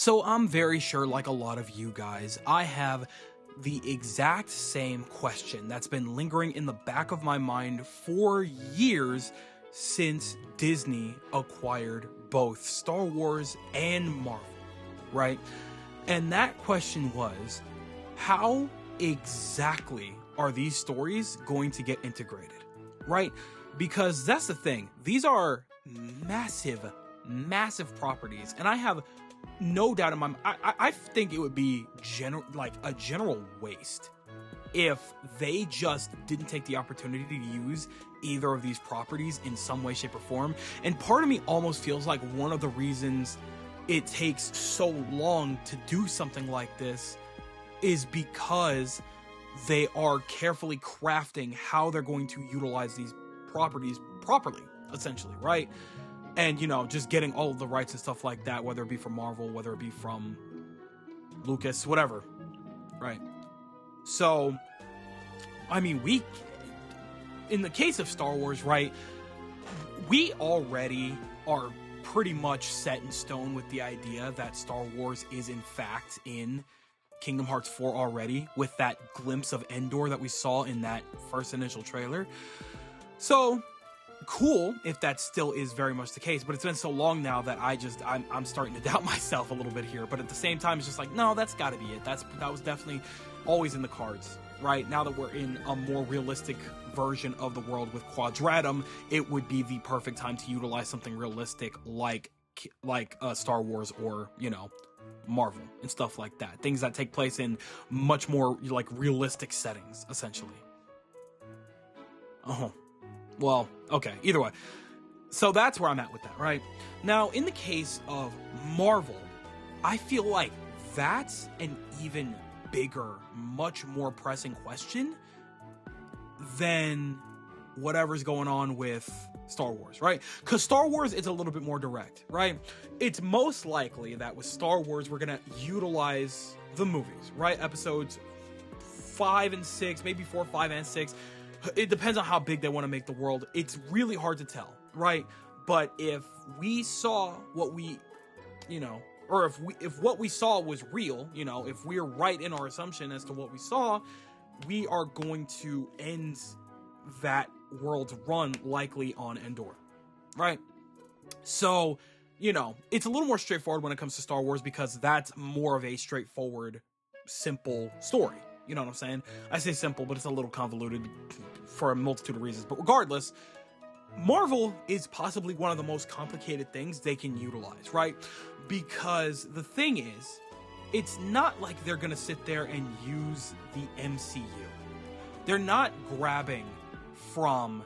So I'm very sure, like a lot of you guys, I have the exact same question that's been lingering in the back of my mind for years since Disney acquired both Star Wars and Marvel, right? And that question was, how exactly are these stories going to get integrated, right? Because that's the thing. These are massive, massive properties, and I have no doubt in my mind. I think it would be a general waste if they just didn't take the opportunity to use either of these properties in some way, shape, or form. And part of me almost feels like one of the reasons it takes so long to do something like this is because they are carefully crafting how they're going to utilize these properties properly, essentially, right? And, just getting all of the rights and stuff like that, whether it be from Marvel, whether it be from Lucas, whatever, right? So, I mean, in the case of Star Wars, right, we already are pretty much set in stone with the idea that Star Wars is in fact in Kingdom Hearts 4 already, with that glimpse of Endor that we saw in that first initial trailer. So, cool if that still is very much the case, but it's been so long now that I'm starting to doubt myself a little bit here. But at the same time, it's just like, no, that's got to be it. That was definitely always in the cards, right? Now that we're in a more realistic version of the world with Quadratum, it would be the perfect time to utilize something realistic like Star Wars or Marvel and stuff like that. Things that take place in much more like realistic settings, essentially. Well, okay, either way. So that's where I'm at with that, right? Now, in the case of Marvel, I feel like that's an even bigger, much more pressing question than whatever's going on with Star Wars, right? Because Star Wars is a little bit more direct, right? It's most likely that with Star Wars, we're going to utilize the movies, right? Episodes 5 and 6, maybe 4, 5, and 6. It depends on how big they want to make the world. It's really hard to tell, right? But if we saw what we, or if what we saw was real, if we're right in our assumption as to what we saw, we are going to end that world's run likely on Endor, right? So, it's a little more straightforward when it comes to Star Wars because that's more of a straightforward, simple story. You know what I'm saying? I say simple, but it's a little convoluted for a multitude of reasons. But regardless, Marvel is possibly one of the most complicated things they can utilize, right? Because the thing is, it's not like they're going to sit there and use the MCU. They're not grabbing from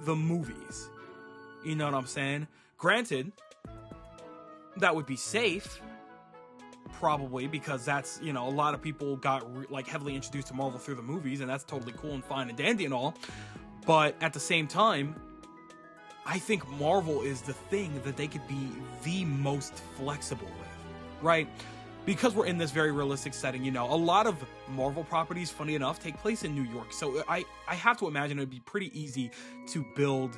the movies. You know what I'm saying? Granted, that would be safe, probably, because that's, a lot of people got heavily introduced to Marvel through the movies, and that's totally cool and fine and dandy and all. But at the same time, I think Marvel is the thing that they could be the most flexible with, right? Because we're in this very realistic setting, a lot of Marvel properties, funny enough, take place in New York. So I have to imagine it would be pretty easy to build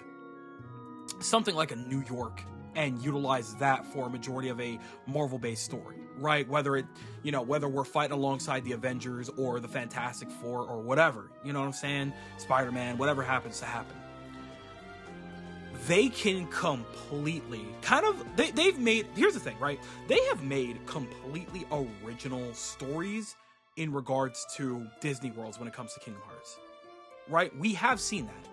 something like a New York and utilize that for a majority of a Marvel-based story, right? Whether we're fighting alongside the Avengers or the Fantastic Four or whatever, you know what I'm saying? Spider-Man, whatever happens to happen. They can completely they've made, here's the thing, right? They have made completely original stories in regards to Disney worlds when it comes to Kingdom Hearts, right? We have seen that,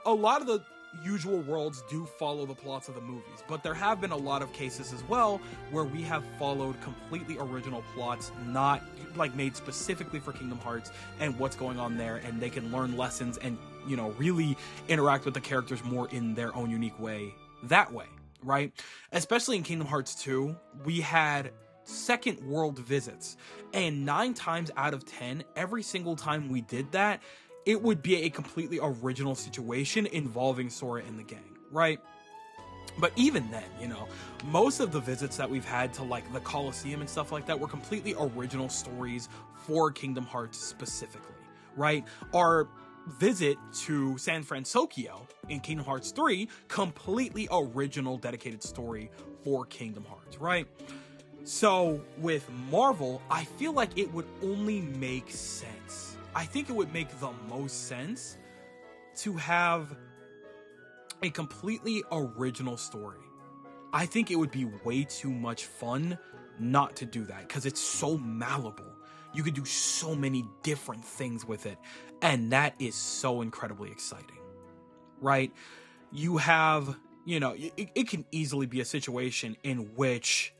a lot of the usual worlds do follow the plots of the movies, but there have been a lot of cases as well where we have followed completely original plots, not made specifically for Kingdom Hearts and what's going on there, and they can learn lessons and really interact with the characters more in their own unique way that way, right? Especially in Kingdom Hearts 2, we had second world visits, and 9 times out of 10, every single time we did that, it would be a completely original situation involving Sora and the gang, right? But even then, most of the visits that we've had to the Colosseum and stuff like that were completely original stories for Kingdom Hearts specifically, right? Our visit to San Francisco in Kingdom Hearts 3, completely original dedicated story for Kingdom Hearts, right? So with Marvel, I feel like it would only make sense. I think it would make the most sense to have a completely original story. I think it would be way too much fun not to do that because it's so malleable. You could do so many different things with it, and that is so incredibly exciting, right? You have, it can easily be a situation in which,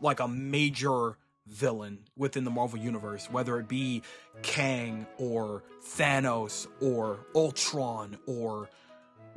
like a major villain within the Marvel Universe, whether it be Kang or Thanos or Ultron or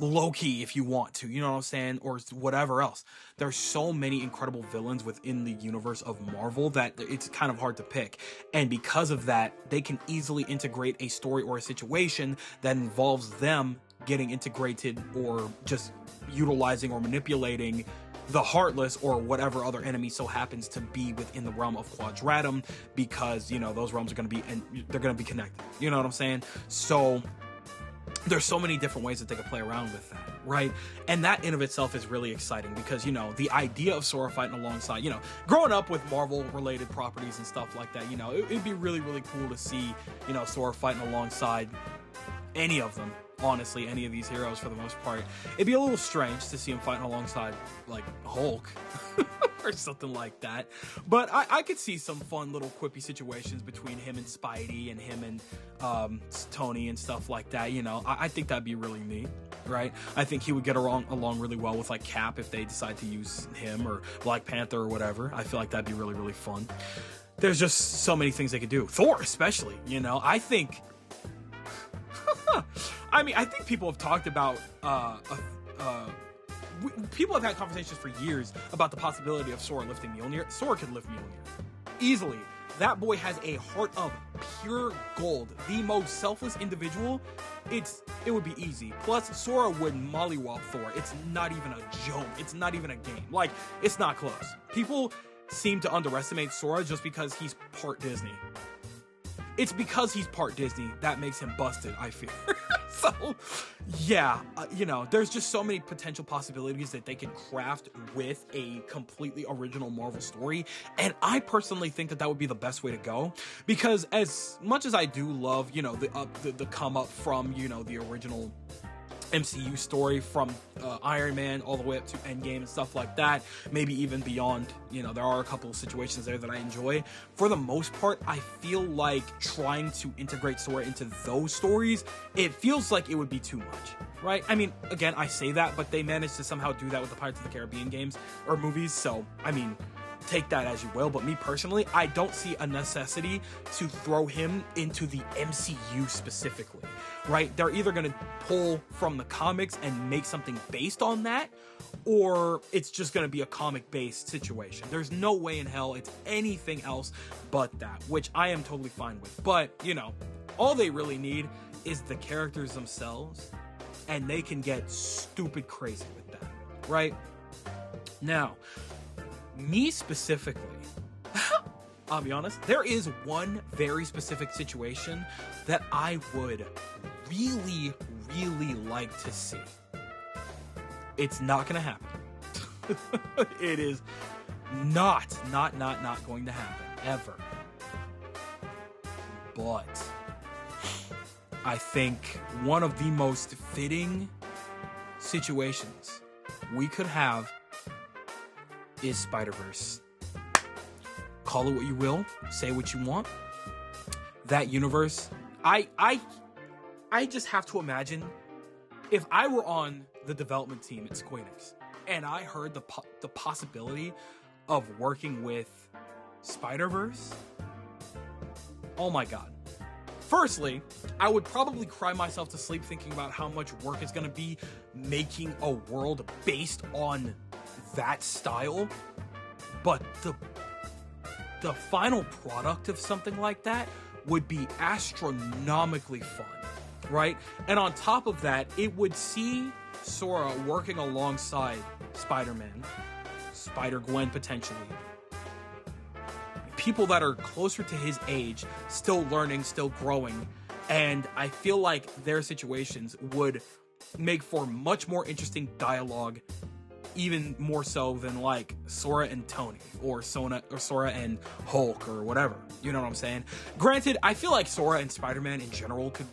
Loki, if you want to, you know what I'm saying, or whatever else. There's so many incredible villains within the universe of Marvel that it's kind of hard to pick, and because of that, they can easily integrate a story or a situation that involves them getting integrated or just utilizing or manipulating the Heartless or whatever other enemy so happens to be within the realm of Quadratum, because those realms are going to be, and they're going to be connected, you know what I'm saying? So there's so many different ways that they could play around with that, right? And that in of itself is really exciting because, the idea of Sora fighting alongside, growing up with Marvel-related properties and stuff like that, it'd be really, really cool to see, Sora fighting alongside any of them. Honestly, any of these heroes for the most part. It'd be a little strange to see him fighting alongside, like, Hulk or something like that. But I could see some fun little quippy situations between him and Spidey and him and Tony and stuff like that. I think that'd be really neat, right? I think he would get along really well with, like, Cap if they decide to use him, or Black Panther or whatever. I feel like that'd be really, really fun. There's just so many things they could do. Thor, especially, I think... I think people have talked about, people have had conversations for years about the possibility of Sora lifting Mjolnir. Sora could lift Mjolnir easily. That boy has a heart of pure gold. The most selfless individual. It would be easy. Plus, Sora would mollywop Thor. It's not even a joke. It's not even a game. Like, it's not close. People seem to underestimate Sora just because he's part Disney. It's because he's part Disney that makes him busted, I fear. So, yeah, there's just so many potential possibilities that they could craft with a completely original Marvel story. And I personally think that would be the best way to go. Because as much as I do love, the come up from, the original MCU story from Iron Man all the way up to Endgame and stuff like that, maybe even beyond, there are a couple of situations there that I enjoy. For the most part, I feel like trying to integrate Sora into those stories, it feels like it would be too much, right? I mean, again, I say that, but they managed to somehow do that with the Pirates of the Caribbean games or movies, so, take that as you will, but me personally, I don't see a necessity to throw him into the MCU specifically, right? They're either going to pull from the comics and make something based on that, or it's just going to be a comic-based situation. There's no way in hell it's anything else but that, which I am totally fine with. But, all they really need is the characters themselves, and they can get stupid crazy with that, right? Now, me specifically, I'll be honest, there is one very specific situation that I would really, really like to see. It's not gonna happen. It is not going to happen, ever. But I think one of the most fitting situations we could have is Spider-Verse. Call it what you will, say what you want. That universe, I just have to imagine if I were on the development team at Square Enix and I heard the possibility of working with Spider-Verse, oh my god. Firstly, I would probably cry myself to sleep thinking about how much work it's going to be making a world based on that style, but the final product of something like that would be astronomically fun, right? And on top of that, it would see Sora working alongside Spider-Man, Spider-Gwen potentially, people that are closer to his age, still learning, still growing, And I feel like their situations would make for much more interesting dialogue, even more so than like Sora and Tony, or Sora and Hulk, or whatever. You know what I'm saying? Granted, I feel like Sora and Spider-Man in general could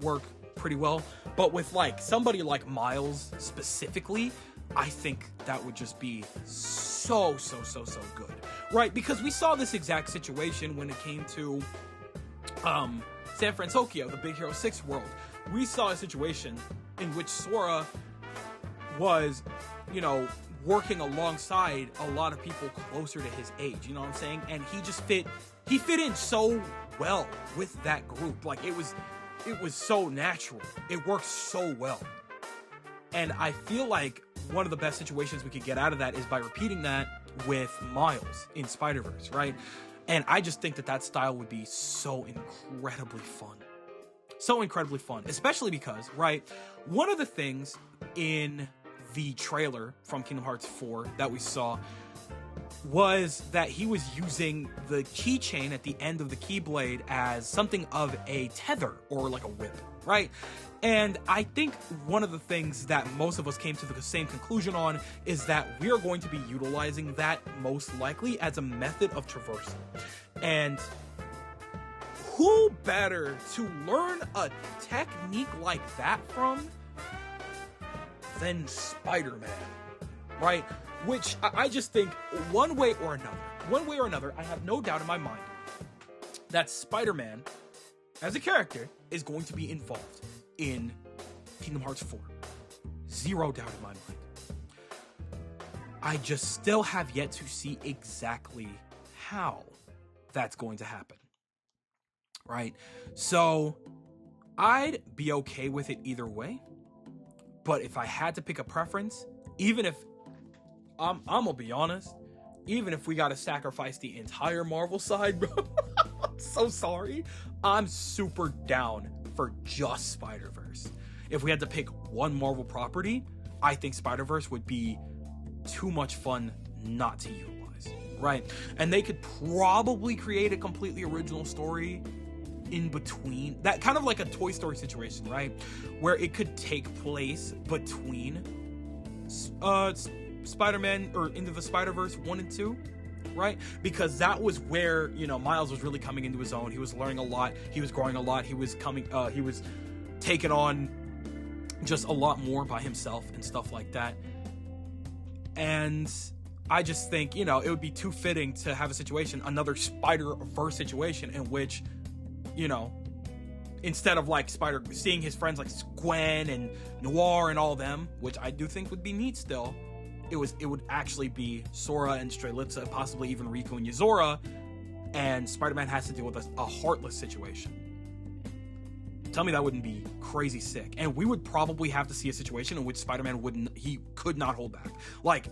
work pretty well, but with like somebody like Miles specifically, I think that would just be so good, right? Because we saw this exact situation when it came to San Francisco, the Big Hero 6 world. We saw a situation in which Sora was, you know, working alongside a lot of people closer to his age, you know what I'm saying? And he fit in so well with that group. Like, it was so natural. It worked so well. And I feel like one of the best situations we could get out of that is by repeating that with Miles in Spider-Verse, right? And I just think that style would be so incredibly fun. So incredibly fun, especially because, right, one of the things in the trailer from Kingdom Hearts 4 that we saw was that he was using the keychain at the end of the Keyblade as something of a tether, or like a whip, right? And I think one of the things that most of us came to the same conclusion on is that we are going to be utilizing that most likely as a method of traversal. And who better to learn a technique like that from than Spider-Man, right? Which I just think one way or another, I have no doubt in my mind that Spider-Man as a character is going to be involved in Kingdom Hearts 4. Zero doubt in my mind. I just still have yet to see exactly how that's going to happen, right? So I'd be okay with it either way, but if I had to pick a preference, even if I'm gonna be honest, even if we gotta sacrifice the entire Marvel side, bro, I'm so sorry, I'm super down for just Spider-Verse. If we had to pick one Marvel property, I think Spider-Verse would be too much fun not to utilize, right? And they could probably create a completely original story in between, that kind of like a Toy Story situation, right? Where it could take place between Spider-Man or Into the Spider-Verse 1 and 2, right? Because that was where, you know, Miles was really coming into his own. He was learning a lot. He was growing a lot. He was taking on just a lot more by himself and stuff like that. And I just think, you know, it would be too fitting to have a situation, another Spider-Verse situation in which, you know, instead of like seeing his friends like Gwen and Noir and all of them, which I do think would be neat still, it would actually be Sora and Strelitza, possibly even Riku and Yuzora, and Spider-Man has to deal with a Heartless situation. Tell me that wouldn't be crazy sick. And we would probably have to see a situation in which Spider-Man could not hold back. Like,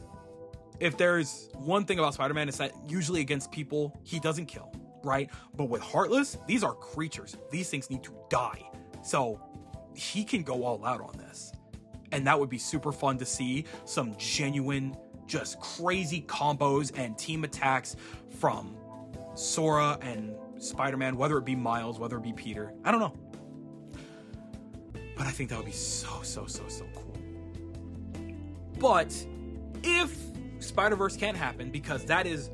if there's one thing about Spider-Man, it's that usually against people, he doesn't kill, right? But with Heartless, these are creatures. These things need to die. So he can go all out on this. And that would be super fun to see some genuine, just crazy combos and team attacks from Sora and Spider-Man, whether it be Miles, whether it be Peter. I don't know. But I think that would be so cool. But if Spider-Verse can't happen, because that is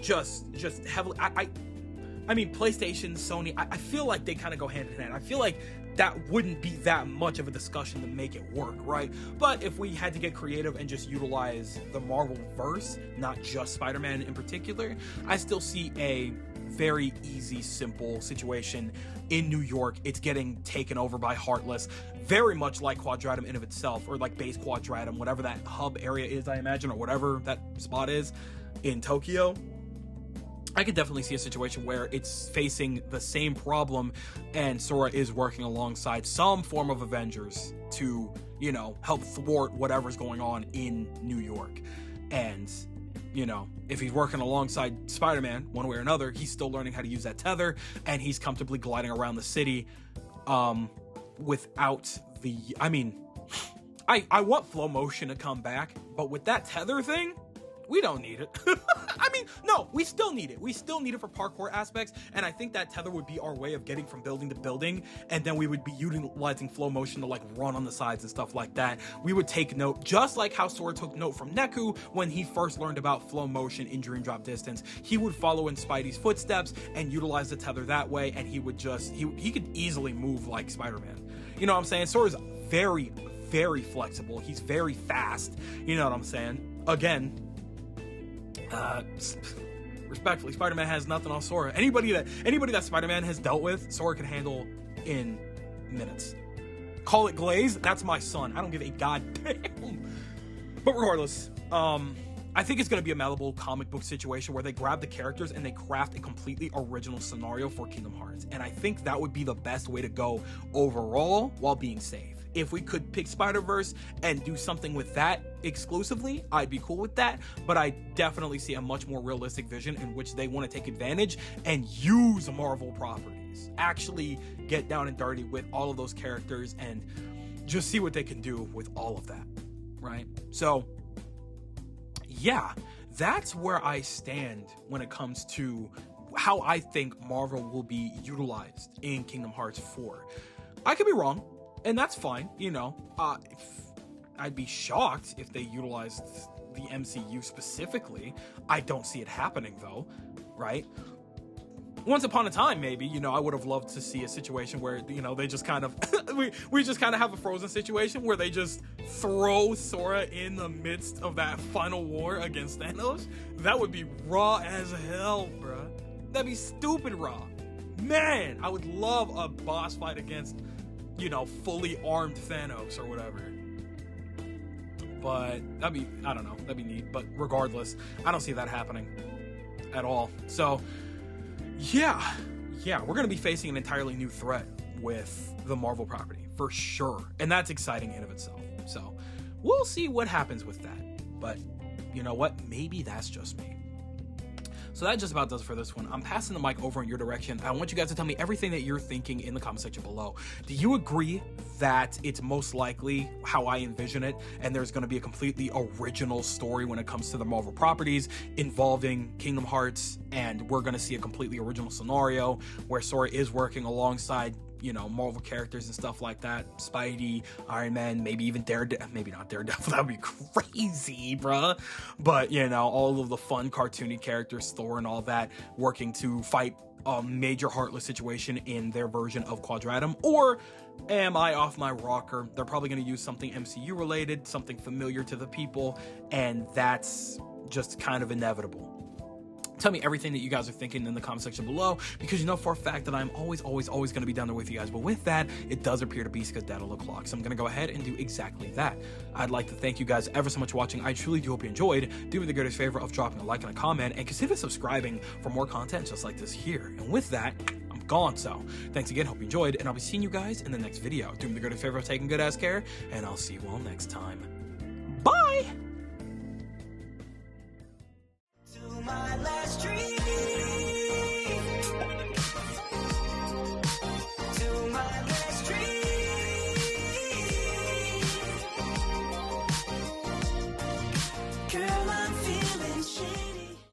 just heavily, I mean, PlayStation, Sony, I feel like they kind of go hand in hand. I feel like that wouldn't be that much of a discussion to make it work, right? But if we had to get creative and just utilize the Marvel verse, not just Spider-Man in particular, I still see a very easy, simple situation in New York. It's getting taken over by Heartless, very much like Quadratum in of itself, or like base Quadratum, whatever that hub area is, I imagine, or whatever that spot is in Tokyo. I could definitely see a situation where it's facing the same problem and Sora is working alongside some form of Avengers to, you know, help thwart whatever's going on in New York. And, you know, if he's working alongside Spider-Man one way or another, he's still learning how to use that tether, and he's comfortably gliding around the city without the... I mean, I want Flow Motion to come back, but with that tether thing, We don't need it. I mean, no, we still need it. We still need it for parkour aspects, and I think that tether would be our way of getting from building to building, and then we would be utilizing flow motion to like run on the sides and stuff like that. We would take note, just like how Sora took note from Neku when he first learned about flow motion in Dream Drop Distance. He would follow in Spidey's footsteps and utilize the tether that way, and he would just, he could easily move like Spider-Man. You know what I'm saying? Sora's very, very flexible. He's very fast. You know what I'm saying? Again, respectfully, Spider-Man has nothing on Sora. Anybody that Spider-Man has dealt with, Sora can handle in minutes. Call it Glaze, that's my son. I don't give a goddamn. But regardless, I think it's going to be a Malibu comic book situation where they grab the characters and they craft a completely original scenario for Kingdom Hearts. And I think that would be the best way to go overall while being safe. If we could pick Spider-Verse and do something with that exclusively, I'd be cool with that. But I definitely see a much more realistic vision in which they want to take advantage and use Marvel properties. Actually get down and dirty with all of those characters and just see what they can do with all of that, right? So, yeah, that's where I stand when it comes to how I think Marvel will be utilized in Kingdom Hearts 4. I could be wrong. And that's fine, you know. I'd be shocked if they utilized the MCU specifically. I don't see it happening, though, right? Once upon a time, maybe, you know, I would have loved to see a situation where, you know, they just kind of, we just kind of have a Frozen situation where they just throw Sora in the midst of that final war against Thanos. That would be raw as hell, bruh. That'd be stupid raw. Man, I would love a boss fight against, you know, fully armed Thanos or whatever. But that'd be, I don't know, that'd be neat. But regardless, I don't see that happening at all. So, yeah, we're going to be facing an entirely new threat with the Marvel property, for sure. And that's exciting in of itself. So, we'll see what happens with that. But, you know what? Maybe that's just me. So that just about does it for this one. I'm passing the mic over in your direction. I want you guys to tell me everything that you're thinking in the comment section below. Do you agree that it's most likely how I envision it, and there's going to be a completely original story when it comes to the Marvel properties involving Kingdom Hearts, and we're going to see a completely original scenario where Sora is working alongside, you know, Marvel characters and stuff like that? Spidey, Iron Man, maybe even Daredevil. Maybe not Daredevil, that would be crazy, bruh. But, you know, all of the fun cartoony characters, Thor and all that, working to fight a major heartless situation in their version of Quadratum. Or am I off my rocker? They're probably going to use something MCU related, something familiar to the people, and that's just kind of inevitable. Tell me everything that you guys are thinking in the comment section below, because you know for a fact that I'm always going to be down there with you guys. But with that, it does appear to be Skedaddle o'clock, so I'm going to go ahead and do exactly that. I'd like to thank you guys ever so much for watching. I truly do hope you enjoyed. Do me the greatest favor of dropping a like and a comment, and consider subscribing for more content just like this here. And with that, I'm gone. So thanks again, hope you enjoyed, and I'll be seeing you guys in the next video. Do me the greatest favor of taking good ass care, and I'll see you all next time. Bye!